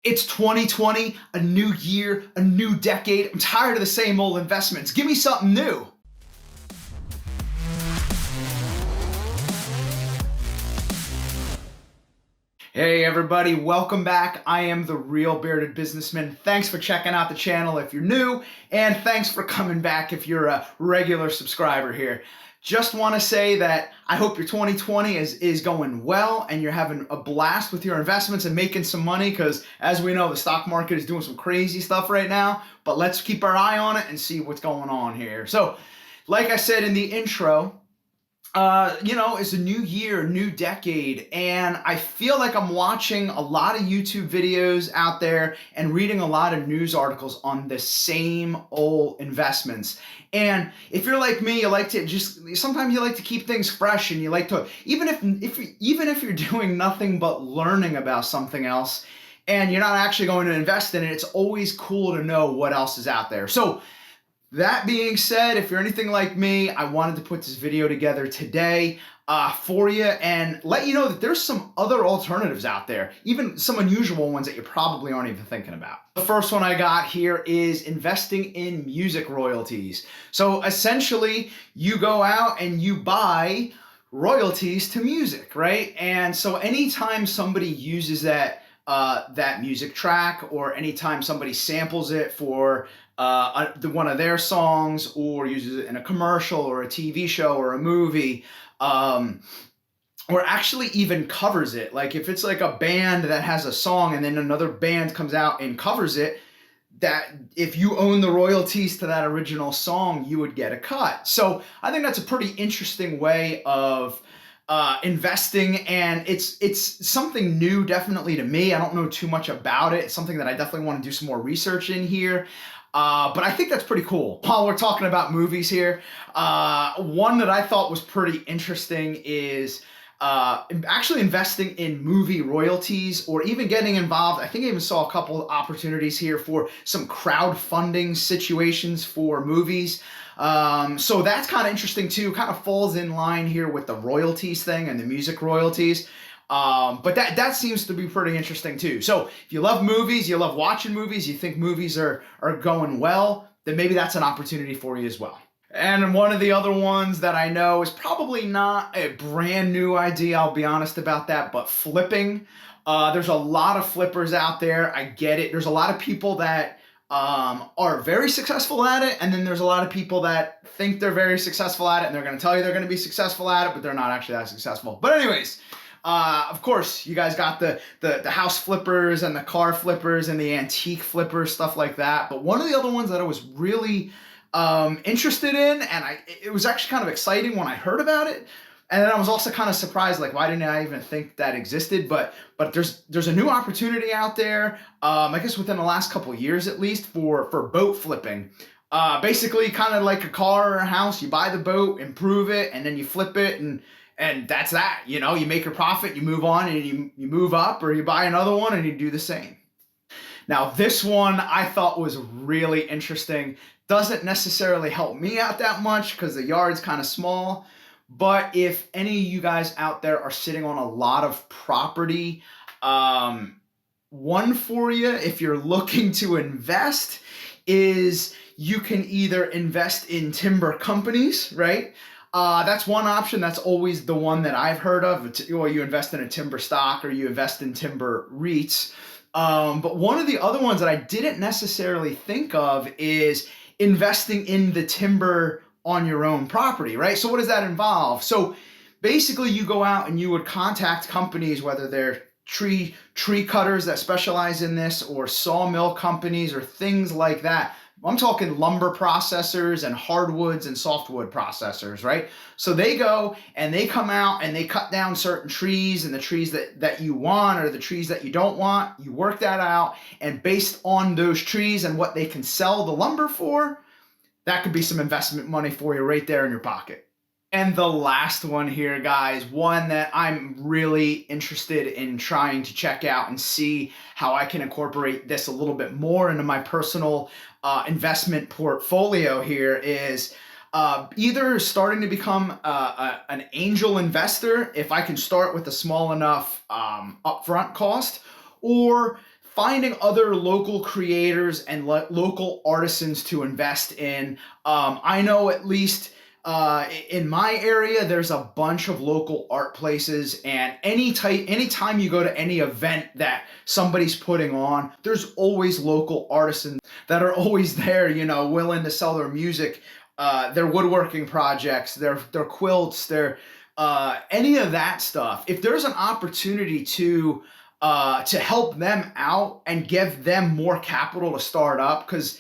It's 2020, a new year, a new decade. I'm tired of the same old investments. Give me something new. Hey everybody, welcome back. I am the Real Bearded Businessman. Thanks for checking out the channel if you're new, and thanks for coming back if you're a regular subscriber here. Just want to say that I hope your 2020 is going well and you're having a blast with your investments and making some money, because as we know, the stock market is doing some crazy stuff right now, but let's keep our eye on it and see what's going on here. So, like I said in the intro, it's a new year, new decade, and I feel like I'm watching a lot of YouTube videos out there and reading a lot of news articles on the same old investments. And if you're like me, you like to sometimes you like to keep things fresh, and you like to, even if you're doing nothing but learning about something else and you're not actually going to invest in it, it's always cool to know what else is out there. So that being said, if you're anything like me, I wanted to put this video together today for you and let you know that there's some other alternatives out there, even some unusual ones that you probably aren't even thinking about. The first one I got here is investing in music royalties. So essentially, you go out and you buy royalties to music, right? And so anytime somebody uses that music track, or anytime somebody samples it for one of their songs, or uses it in a commercial or a TV show or a movie, or actually even covers it. Like if it's like a band that has a song and then another band comes out and covers it, that if you own the royalties to that original song, you would get a cut. So I think that's a pretty interesting way of investing, and it's something new definitely to me. I don't know too much about it. It's something that I definitely want to do some more research in here. But I think that's pretty cool. While we're talking about movies here, one that I thought was pretty interesting is actually investing in movie royalties, or even getting involved. I think I even saw a couple of opportunities here for some crowdfunding situations for movies. So that's kind of interesting too, kind of falls in line here with the royalties thing and the music royalties. But that seems to be pretty interesting too. So if you love movies, you love watching movies, you think movies are going well, then maybe that's an opportunity for you as well. And one of the other ones that I know is probably not a brand new idea, I'll be honest about that, but flipping. There's a lot of flippers out there. I get it. There's a lot of people that are very successful at it, and then there's a lot of people that think they're very successful at it, and they're going to tell you they're going to be successful at it, but they're not actually that successful. But anyways, of course, you guys got the house flippers and the car flippers and the antique flippers, stuff like that. But one of the other ones that I was really interested in, and it was actually kind of exciting when I heard about it, and then I was also kind of surprised, like, why didn't I even think that existed? But there's a new opportunity out there, I guess within the last couple of years at least, for boat flipping. Basically, kind of like a car or a house. You buy the boat, improve it, and then you flip it, and that's that. You know, you make your profit, you move on, and you move up, or you buy another one and you do the same. Now, this one I thought was really interesting. Doesn't necessarily help me out that much because the yard's kind of small. But if any of you guys out there are sitting on a lot of property, one for you, if you're looking to invest, is you can either invest in timber companies, right? That's one option. That's always the one that I've heard of. Or you invest in a timber stock, or you invest in timber REITs. But one of the other ones that I didn't necessarily think of is investing in the timber on your own property, right? So what does that involve? So basically you go out and you would contact companies, whether they're tree cutters that specialize in this, or sawmill companies, or things like that. I'm talking lumber processors and hardwoods and softwood processors, right? So they go and they come out and they cut down certain trees, and the trees that you want, or the trees that you don't want, you work that out, and based on those trees and what they can sell the lumber for, that could be some investment money for you right there in your pocket. And the last one here, guys, one that I'm really interested in trying to check out and see how I can incorporate this a little bit more into my personal investment portfolio here, is either starting to become an angel investor, if I can start with a small enough upfront cost, or finding other local creators and local artisans to invest in. I know at least in my area, there's a bunch of local art places, and anytime you go to any event that somebody's putting on, there's always local artisans that are always there, willing to sell their music, their woodworking projects, their quilts, their any of that stuff. If there's an opportunity to help them out and give them more capital to start up, because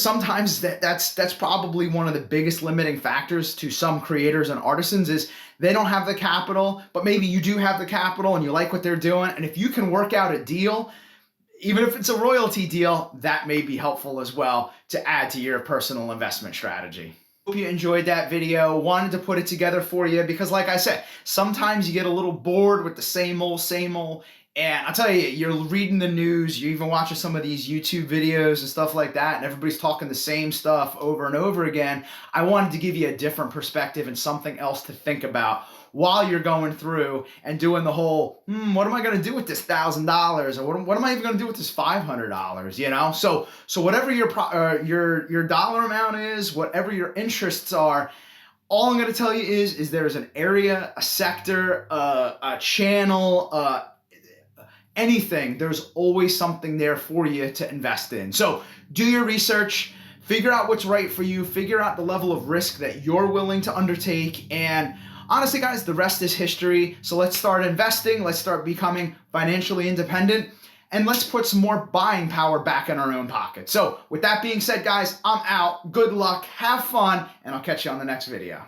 sometimes that's probably one of the biggest limiting factors to some creators and artisans is they don't have the capital, but maybe you do have the capital and you like what they're doing. And if you can work out a deal, even if it's a royalty deal, that may be helpful as well to add to your personal investment strategy. Hope you enjoyed that video. Wanted to put it together for you because, like I said, sometimes you get a little bored with the same old. And I'll tell you, you're reading the news, you're even watching some of these YouTube videos and stuff like that, and everybody's talking the same stuff over and over again. I wanted to give you a different perspective and something else to think about while you're going through and doing the whole, what am I going to do with this $1,000, or what am I even going to do with this $500? So whatever your dollar amount is, whatever your interests are, all I'm going to tell you is there's an area, a sector, a channel, anything. There's always something there for you to invest in. So do your research, figure out what's right for you, figure out the level of risk that you're willing to undertake, and honestly, guys, the rest is history. So let's start investing, let's start becoming financially independent, and let's put some more buying power back in our own pocket. So with that being said, guys, I'm out. Good luck, have fun, and I'll catch you on the next video.